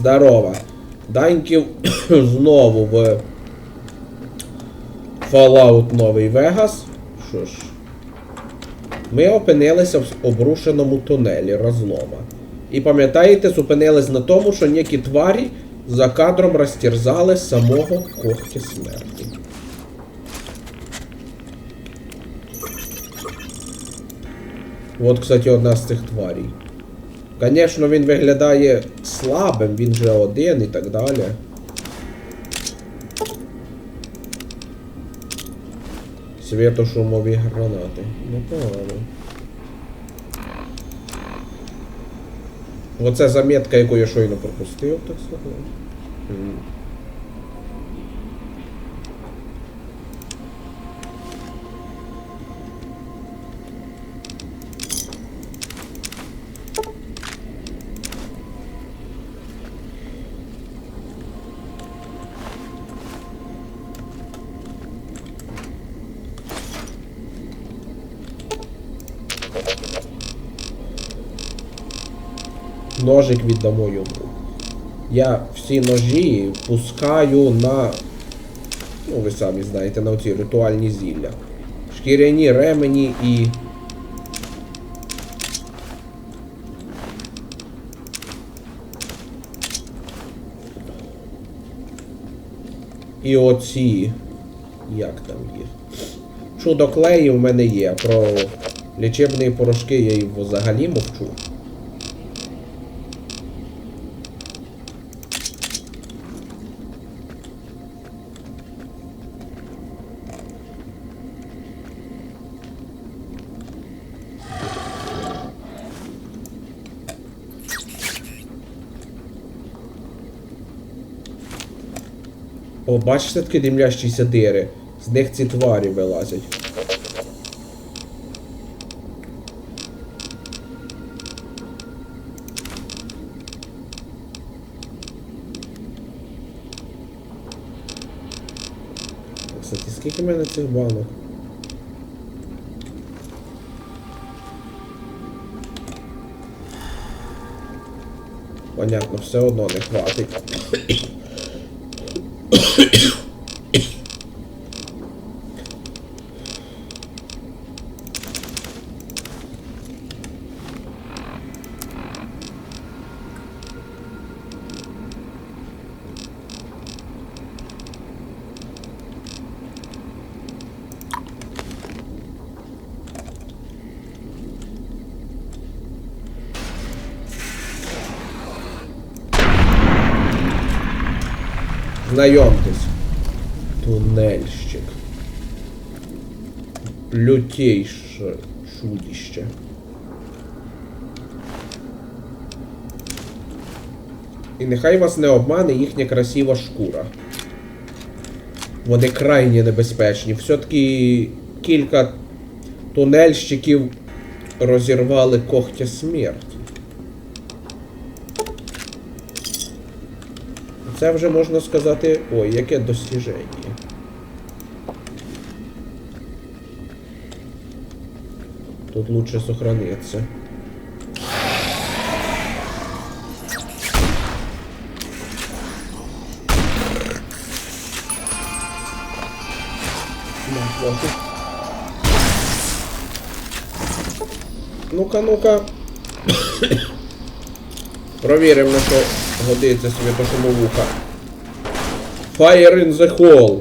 Здорово. Даньків знову в Fallout Новий Вегас. Що ж. Ми опинилися в обрушеному тунелі розлома. І пам'ятаєте, зупинились на тому, що ніякі тварі за кадром розтерзали самого когтя смерті. От, кстати, одна з цих тварей. Звісно, він виглядає слабим, він же один і так далі. Світошумові гранати. Непогано. Оце замітка, яку я щойно пропустив, так сказати. Ножик віддамо йому. Я всі ножі пускаю на... Ну, ви самі знаєте, на оці ритуальні зілля. Шкіряні ремені і... І оці... Як там їх? Чудо-клеї в мене є. Про лічебні порошки я і взагалі мовчу. О, бачите такі димлящіся дири? З них ці тварі вилазять. Кстати, скільки в мене цих банок? Понятно, все одно не хватить. Знайомтесь. Тунельщик. Лютейше чудище. І нехай вас не обмане їхня красива шкура. Вони крайні небезпечні. Все-таки кілька тунельщиків розірвали когтя смерті. Це вже можна сказати, ой, яке досягнення. Тут лучше сохраниться. Ну-ка, ну-ка. Провіримо, на що годиться світошумовуха. Fire in the hole.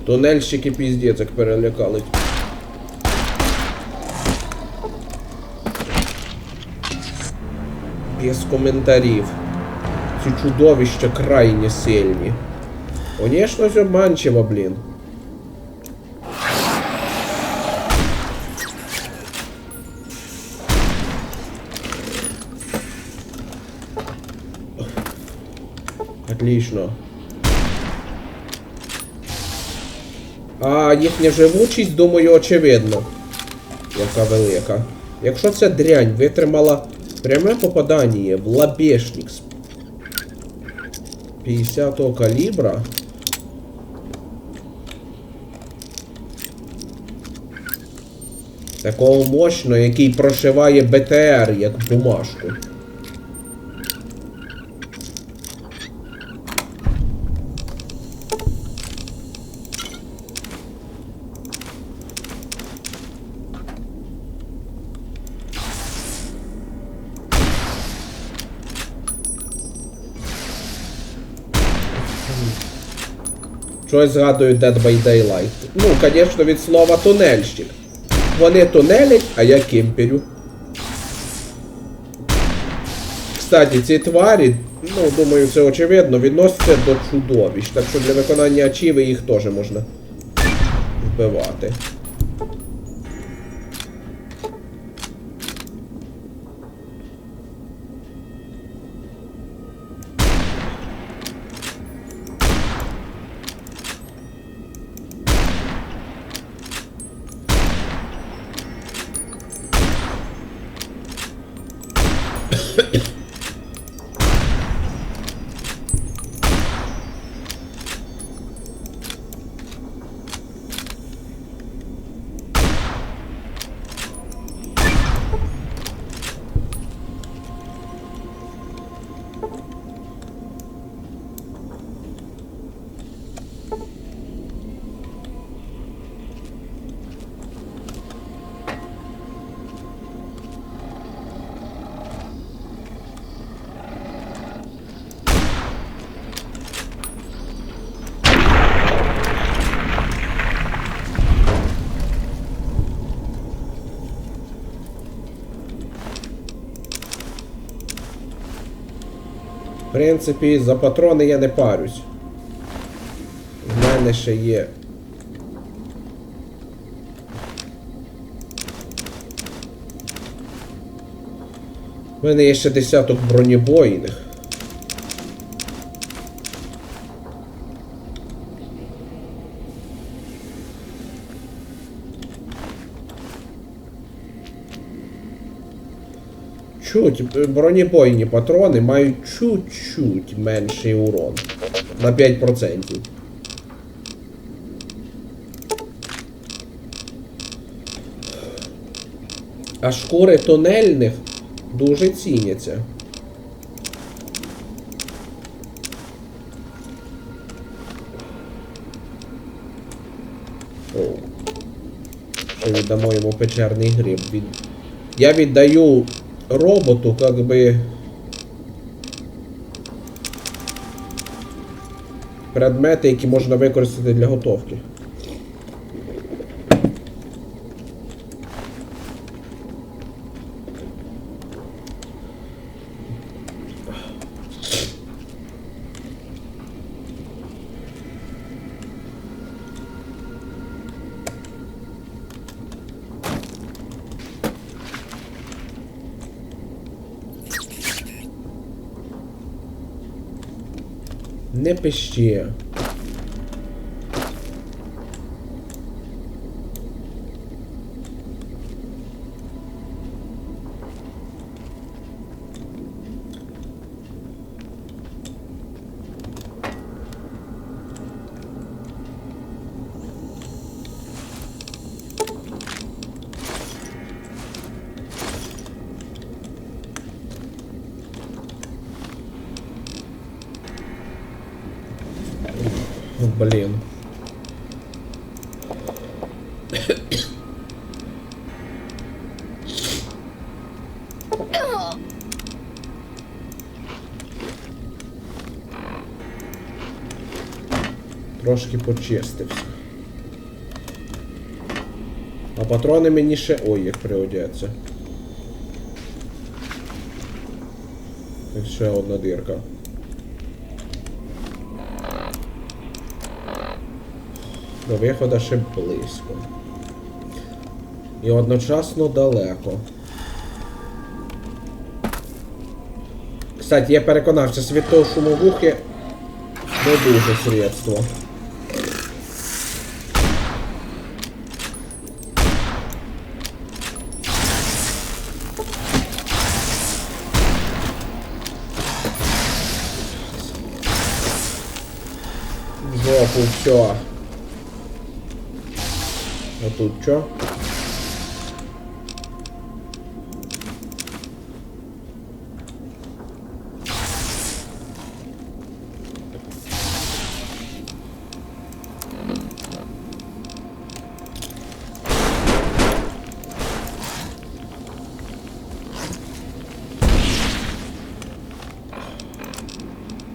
Тунельщики піздець як перелякали. Без коментарів. Ці чудовища крайне сильні. Конечно, все обманчиво, блін. Отлично. А їхня живучість, думаю, очевидно. Яка велика. Якщо ця дрянь витримала пряме попадання в лобешник 50-го калібра. Такого мощного, який прошиває БТР, як бумажку. Щось згадую Dead by Daylight. Ну, звісно, від слова тунельщик. Вони тунелять, а я кемперю. Кстати, ці тварі, ну, думаю, це очевидно, відносяться до чудовищ. Так що для виконання ачіви їх теж можна вбивати. В принципі, за патрони я не парюсь. В мене ще є. В мене є ще десяток бронебойних. Бронебойні патрони мають чуть-чуть менший урон. На 5%. А шкури тунельних дуже ціняться. Оу. Ще віддамо йому печерний гриб. Я віддаю роботу, как бы, предмети, які можна використати для готовки. Не пищи. Блін. Трошки почистився. А патрони мені ще... Ой, як пригодяться. Ще одна дирка. До виходу ще близько. І одночасно далеко. Кстати, я переконався, світло шумовухи не дуже средство. В жопу, все. А тут что?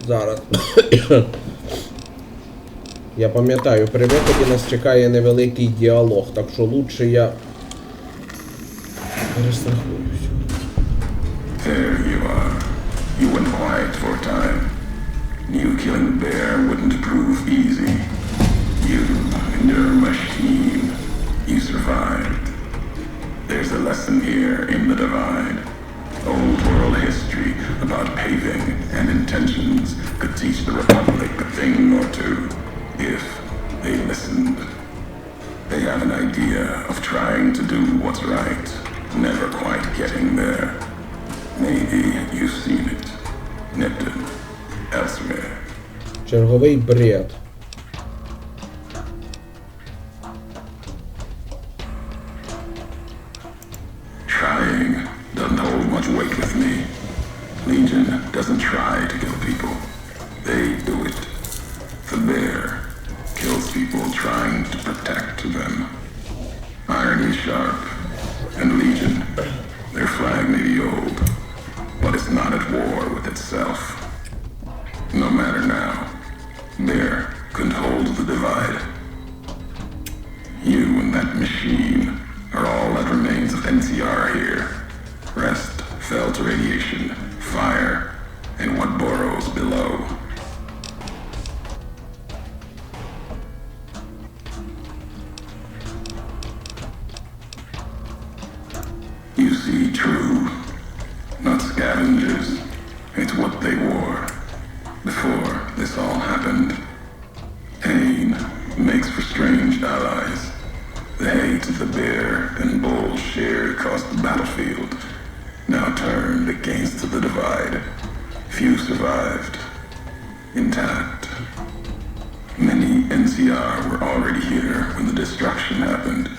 Зараз. Я пам'ятаю, при виході нас чекає невеликий діалог, так що лучше я перестрахуюсь. There you are. You went quiet for a time. Knew killing the bear wouldn't prove easy. You and your machine. You survived. There's a lesson here in the divide. Old world history about paving and intentions could teach the Republic a thing or two, if they listened. They have an idea of trying to do what's right, never quite getting there. Maybe you've seen it, nipped it, elsewhere. Черговий бред. Trying doesn't hold much weight with me. Legion doesn't try to kill people. They do it. The bear kills people trying to protect them. Irony sharp. And Legion, their flag may be old, but it's not at war with itself. No matter now, Bear couldn't hold the divide. You and that machine are all that remains of NCR here. Rest fell to radiation, fire, and what burrows below. You see true, not scavengers. It's what they wore before this all happened. Pain makes for strange allies. The hate of the bear and bull shared across the battlefield now turned against the divide. Few survived, intact. Many NCR were already here when the destruction happened,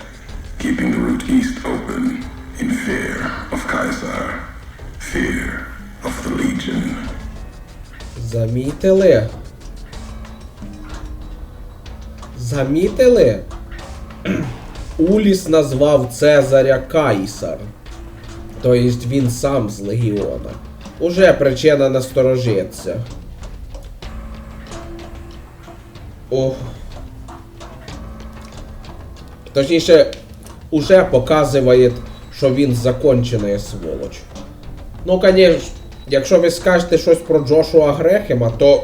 keeping the route east open in fear of Caesar, fear of the Legion. Замітили? Замітили? Уліс назвав Цезаря Кайсар. Тобто він сам з Легіона. Уже причина насторожиться. Ох. Точніше, уже показує, що він закончена сволоч. Ну, конечно, якщо ви скажете щось про Джошуа Грехема, то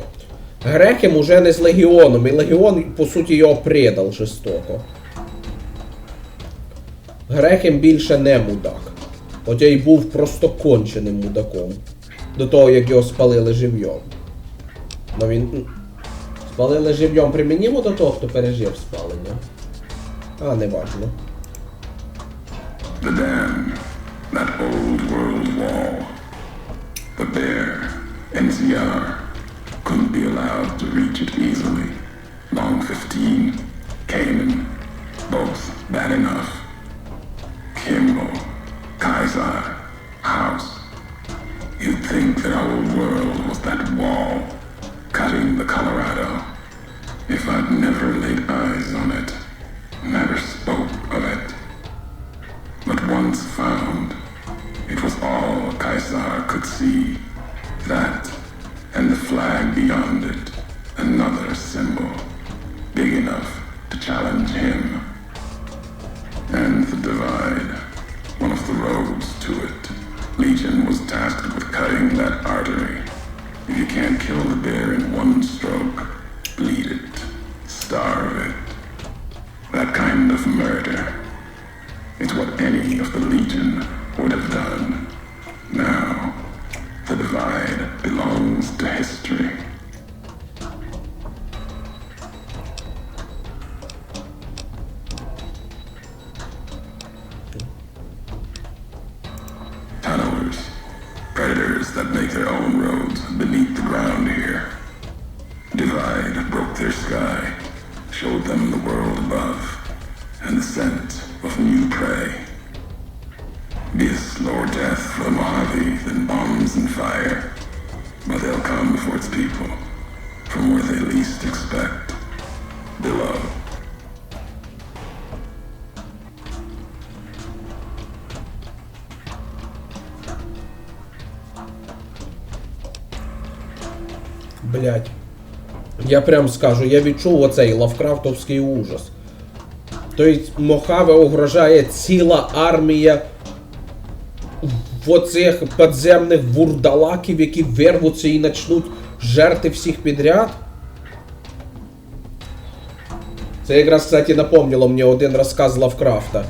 Грехем уже не з Легіоном, і Легіон, по суті, його предав жорстоко. Грехем більше не мудак. Хоча й був просто конченим мудаком. До того, як його спалили живьом. Ну він... Спалили живьом примінімо до того, хто пережив спалення? А, не важно. The dam, that old world wall. The bear, NCR, couldn't be allowed to reach it easily. Long 15, Cayman, both bad enough. Kimball, Kaiser, House. You'd think that old world was that wall, cutting the Colorado. If I'd never laid eyes on it, never spoke of it. But once found, it was all Caesar could see. That, and the flag beyond it, another symbol, big enough to challenge him. And the divide, one of the roads to it. Legion was tasked with cutting that artery. If you can't kill the bear in one stroke, bleed it, starve it. That kind of murder. It's what any of the Legion would have done. Now, the divide belongs to history. Tunnelers, predators that make their own roads beneath the ground here. Divide broke their their sky, showed them the world above, and the scent of new prey. Be a slower death for the Mojave than bombs and fire, but they'll come for its people, from where they least expect, below. Блять. Я прям скажу, я відчув оцей лавкрафтовський ужас. Тобто Мохаве угрожає ціла армія в оцих підземних вурдалаків, які вирвуться і почнуть жерти всіх підряд. Це якраз, кстати, напомнило мені один розказ Лавкрафта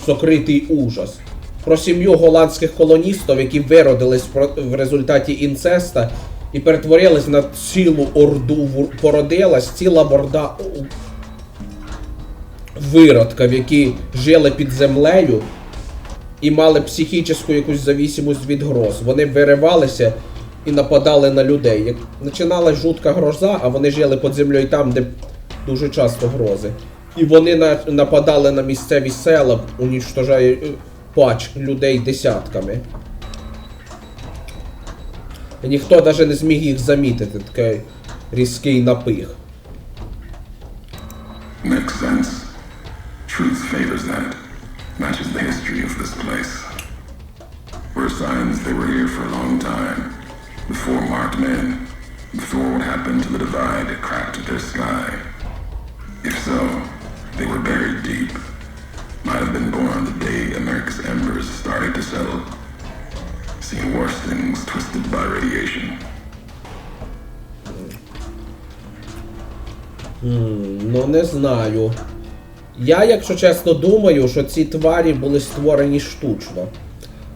«Сокритий ужас». Про сім'ю голландських колоністів, які виродились в результаті інцеста і перетворились на цілу орду, породилась ціла орда виродків, які жили під землею і мали психічну якусь зависимость від гроз. Вони виривалися і нападали на людей. Як починалась жутка гроза, а вони жили під землею там, де дуже часто грози. І вони нападали на місцеві села, уничтожаючи пач людей десятками. І ніхто навіть не зміг їх замітити, такий різкий напих. Makes sense. Truth favors that. Matches the history of this place. Were signs they were here for a long time. Before marked men. Before what happened to the divide cracked their sky. If so, they were buried deep. Might have been born the day America's embers started to settle. Seen worse things twisted by radiation. Ну не знаю. Я, якщо чесно, думаю, що ці тварі були створені штучно.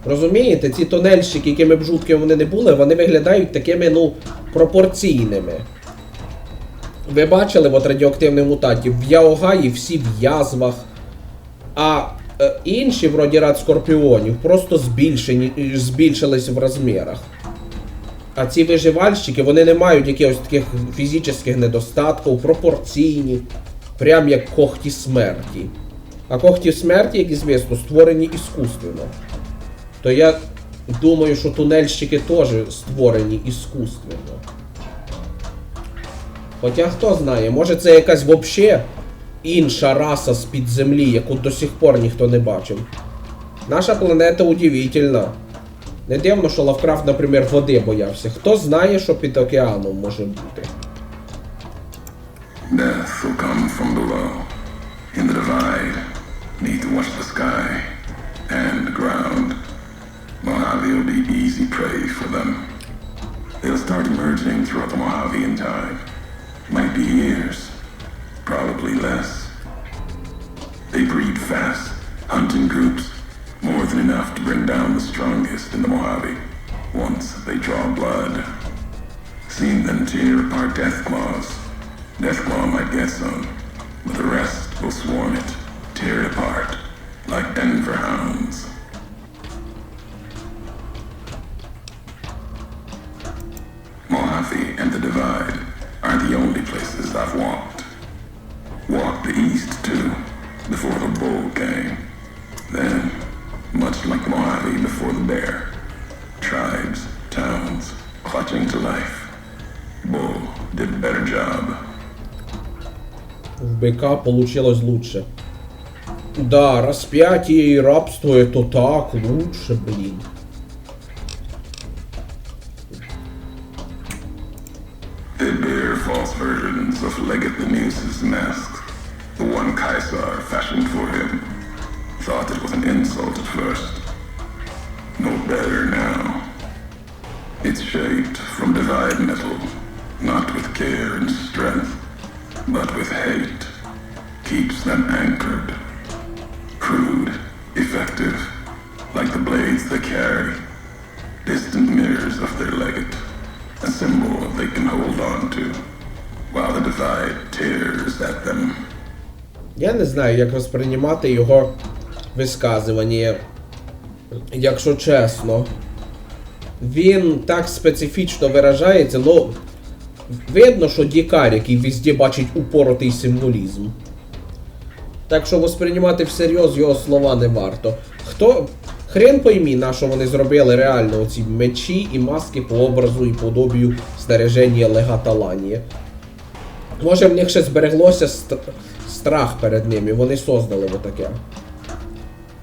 Розумієте, ці тунельщики, якими б жуткими вони не були, вони виглядають такими, ну, пропорційними. Ви бачили от радіоактивних мутантів? В Яогаї всі в язвах, а інші, вроді рад скорпіонів, просто збільшились в розмірах. А ці виживальщики, вони не мають якихось таких фізичних недостатків, пропорційні, прям як когті смерті. А когті смерті, як звісно, створені іскусственно. То я думаю, що тунельщики теж створені іскусственно. Хоча хто знає, може це якась взагалі інша раса з-під землі, яку до сих пор ніхто не бачив. Наша планета удивительна. Не дивно, що Лавкрафт, наприклад, води боявся. Хто знає, що під океаном може бути? Death will come from below. In the divide, need to watch the sky and the ground. Mojave will be easy prey for them. They'll start emerging throughout the Mojave in time. Might be years, probably less. They breed fast, hunting groups, more than enough to bring down the strongest in the Mojave, once they draw blood. Seen them tear apart Deathclaws. Deathclaw might get some, but the rest will swarm it, tear it apart, like Denver hounds. Mojave and the Divide aren't the only places I've walked. Walked the east too, before the bull came. Then, much like Mojave before the bear, tribes, towns, clutching to life. Bull did a better job. В быка получилось лучше. Да, распятие и рабство это так лучше, блин. They bear false versions of Legate the Muse's mask. The one Caesar fashioned for him. Thought it was an insult at first. No better now. It's shaped from divide metal, not with care and strength, but with hate. Keeps them anchored. Crude, effective, like the blades they carry. Distant mirrors of their legate. A symbol they can hold on to, while the divide tears at them. Я не знаю, як розприймати його висказування. Якщо чесно. Він так специфічно виражається, ну, видно, що дікар, який везде бачить упоротий символізм. Так що восприймати всерйоз його слова не варто. Хрен поймі, на що вони зробили реально оці мечі і маски по образу і подобію снаряження легата Ланії. Може в них ще збереглося страх перед ними, вони создали отаке.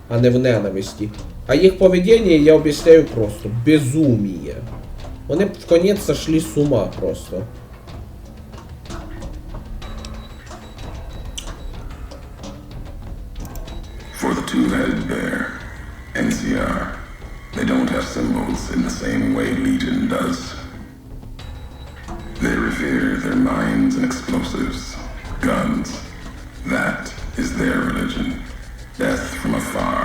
А не в ненависті. А їх поведіння, я об'ясняю просто, безуміє. Вони б в конець сошли з ума просто. For the two-headed bear, NCR, they don't have symbols in the same way Legion does. They revere their mines and explosives, guns. That is their religion. Death from afar.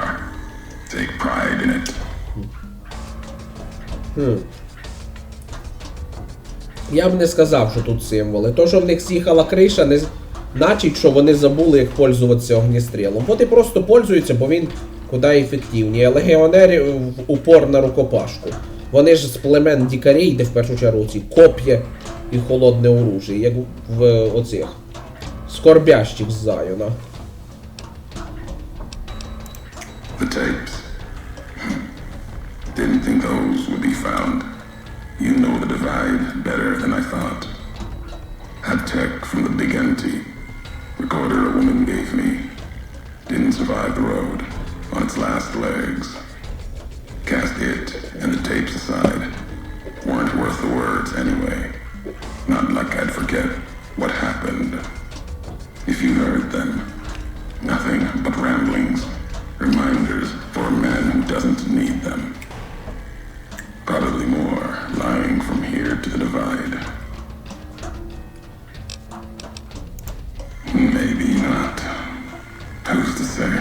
Take pride in it. Я б не сказав, що тут символи. То, що в них з'їхала криша, не значить, що вони забули, як пользуватися огністрілом. От і просто пользуються, бо він куди ефективніше. Легіонери упор на рукопашку. Вони ж з племен дікарей, де в першу чергу ці коп'я і холодне оружие, як в оцих скорбящих з Зайона. The tapes. Didn't think those would be found. You know the divide better than I thought. Had tech from the big empty. Recorder a woman gave me. Didn't survive the road. On its last legs. Cast it and the tapes aside. Weren't worth the words anyway. Not like I'd forget what happened. If you heard them. Nothing but ramblings. Reminders for a man who doesn't need them. Probably more lying from here to the divide. Maybe not. Who's to say?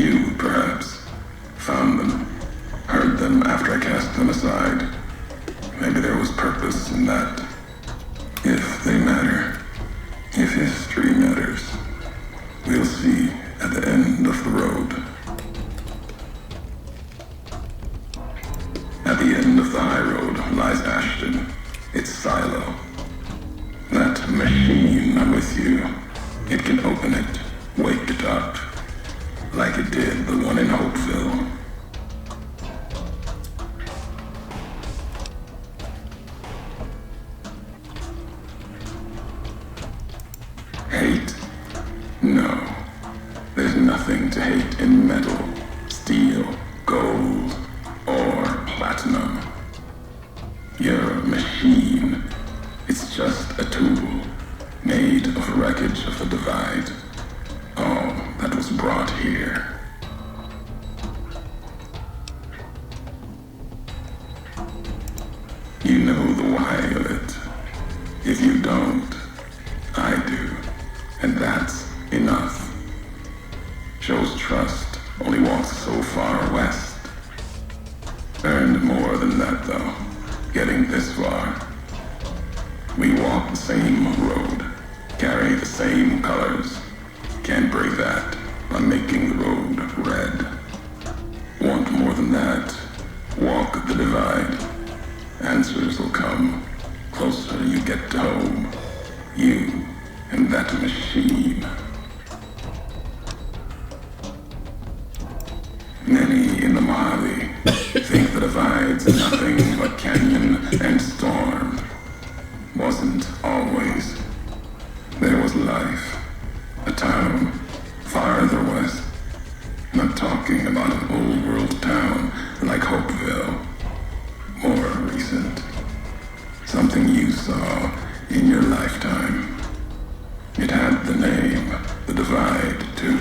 You, perhaps, found them, heard them after I cast them aside. Maybe there was purpose in that. If they matter, if history matters, we'll see at the end of the road. At the end of the high road lies Ashton, its silo. That machine, I'm with you. It can open it, wake it up, like it did the one in Hopeville. Hate? No. There's nothing to hate in metal, steel, gold, or platinum. You're a machine. It's just a tool, made of wreckage of the divide. All that was brought here. You know the why of it. If you don't, I do. And that's enough. Shows trust, only walks so far west. Earned more than that, though, getting this far. We walk the same road, carry the same colors. Can't break that by making the road red. Want more than that? Walk the divide. Answers will come. Closer you get to home. You and that machine. Many in the Mojave think the divide's nothing but canyon and storm. Wasn't always. There was life. A town farther west. Not talking about an old world town like Hopeville. More recent. Something you saw in your lifetime. It had the name, the divide, too.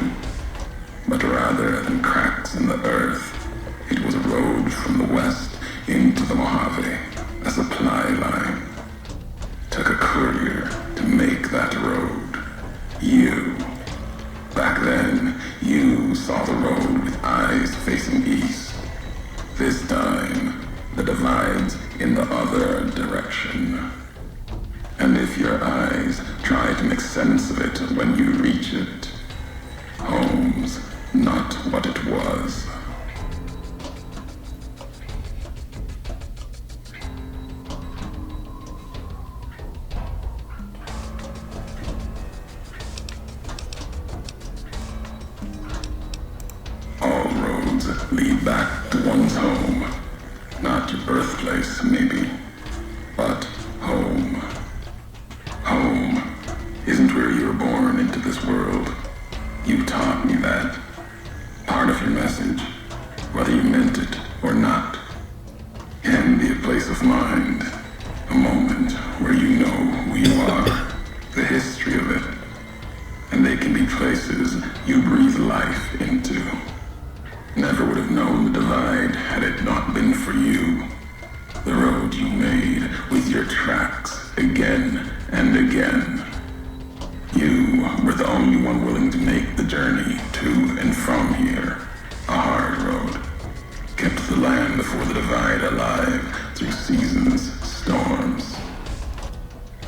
But rather than cracks in the earth, it was a road from the west into the Mojave, a supply line. Took a courier to make that road. You. Back then, you saw the road with eyes facing east. This time, the divide's in the other direction. And if your eyes try to make sense of it when you reach it, home's not what it was. one's home. Not your birthplace, maybe, but home. Home isn't where you were born into this world. You taught me that. Part of your message, whether you meant it or not, can be a place of mind, a moment where you know who you are, the history of it, and they can be places you breathe life into. Never would have known the divide had it not been for you. The road you made with your tracks again and again. You were the only one willing to make the journey to and from here. A hard road. Kept the land before the divide alive through seasons, storms.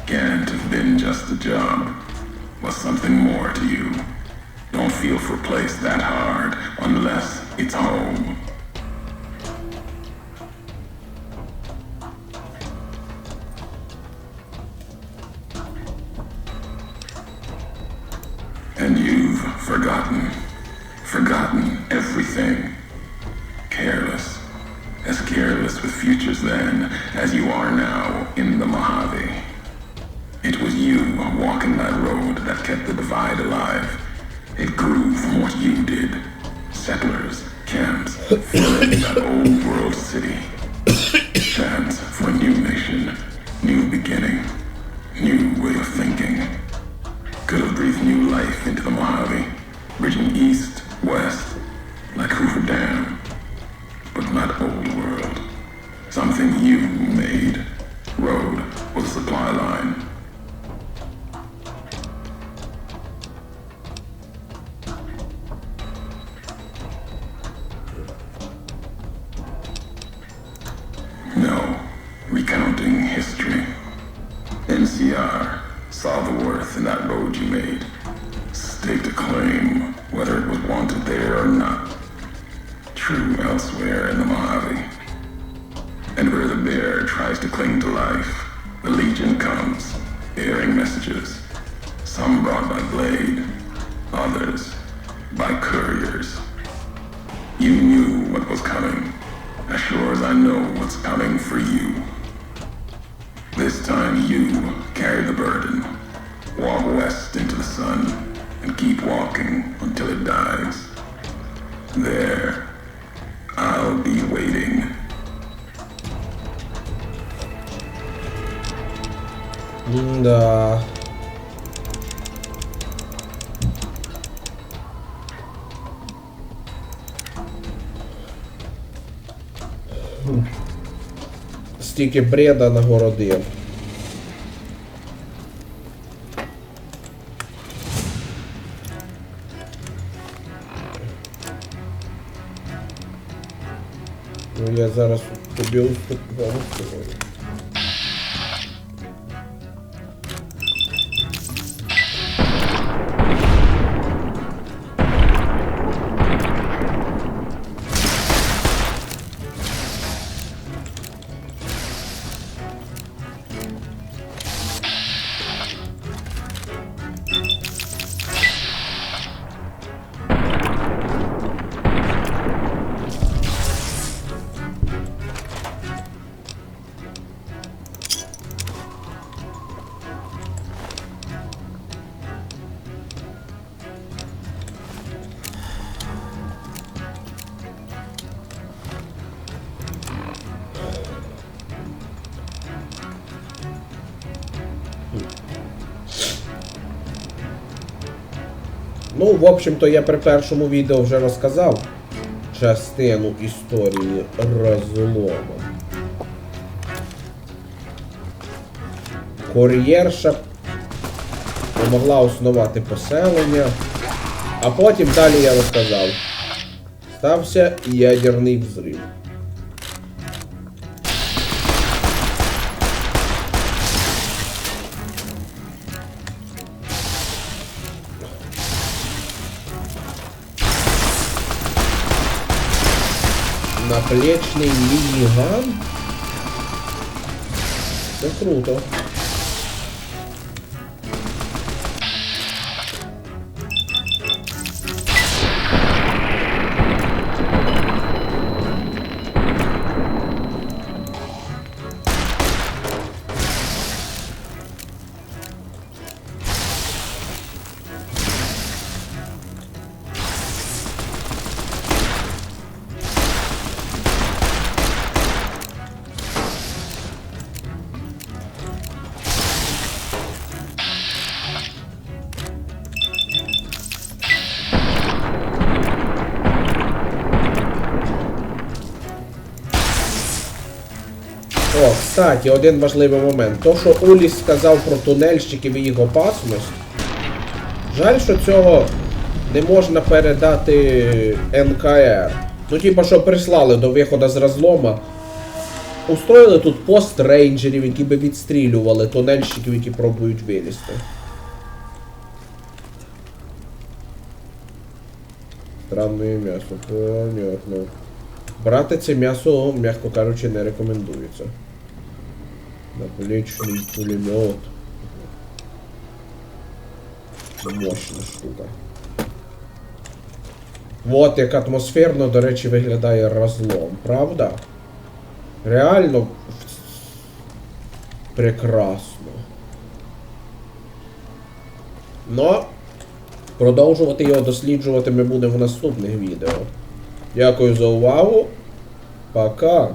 Can't have been just a job. Was something more to you. Don't feel for a place that hard unless it's home. And you've forgotten everything. Careless. As careless with futures then as you are now in the Mojave. It was you walking that road that kept the divide alive. It grew from what you did. Settlers, camps, filling that old world city. Chance for a new nation, new beginning, new way of thinking. Could have breathed new life into the Mojave, bridging east, west, like Hoover Dam. But not old world. Something you made. Road was a supply line. No, recounting history. NCR saw the worth in that road you made. Staked a claim, whether it was wanted there or not. True elsewhere in the Mojave. And where the bear tries to cling to life, the Legion comes, bearing messages. Some brought by blade, others by couriers. You knew what was coming, as sure as I know what's coming for you. This time you carry the burden. Walk west into the sun, and keep walking until it dies. There, I'll be waiting. Да. Стільки бреда нагородив. Ну я зараз тобі уступлю. Ну, в общем-то, я при першому відео вже розказав частину історії розлому. Кур'єрша помогла основати поселення, а потім далі я розказав. Стався ядерний взрив. Наплечний мініган? Це круто. О, кстати, один важливий момент. То, що Уліс сказав про тунельщиків і їх опасність. Жаль, що цього не можна передати НКР. Ну, типа, що прислали до виходу з розлома. Устроїли тут пост рейнджерів, які би відстрілювали тунельщиків, які пробують вилізти. Странне м'ясо, понятно. Брати це м'ясо, м'яко кажучи, не рекомендується. Наплечний пулемет. Мощна штука. Вот як атмосферно, до речі, виглядає розлом, правда? Реально прекрасно. Но продовжувати його досліджувати ми будемо в наступних відео. Дякую за увагу. Пока.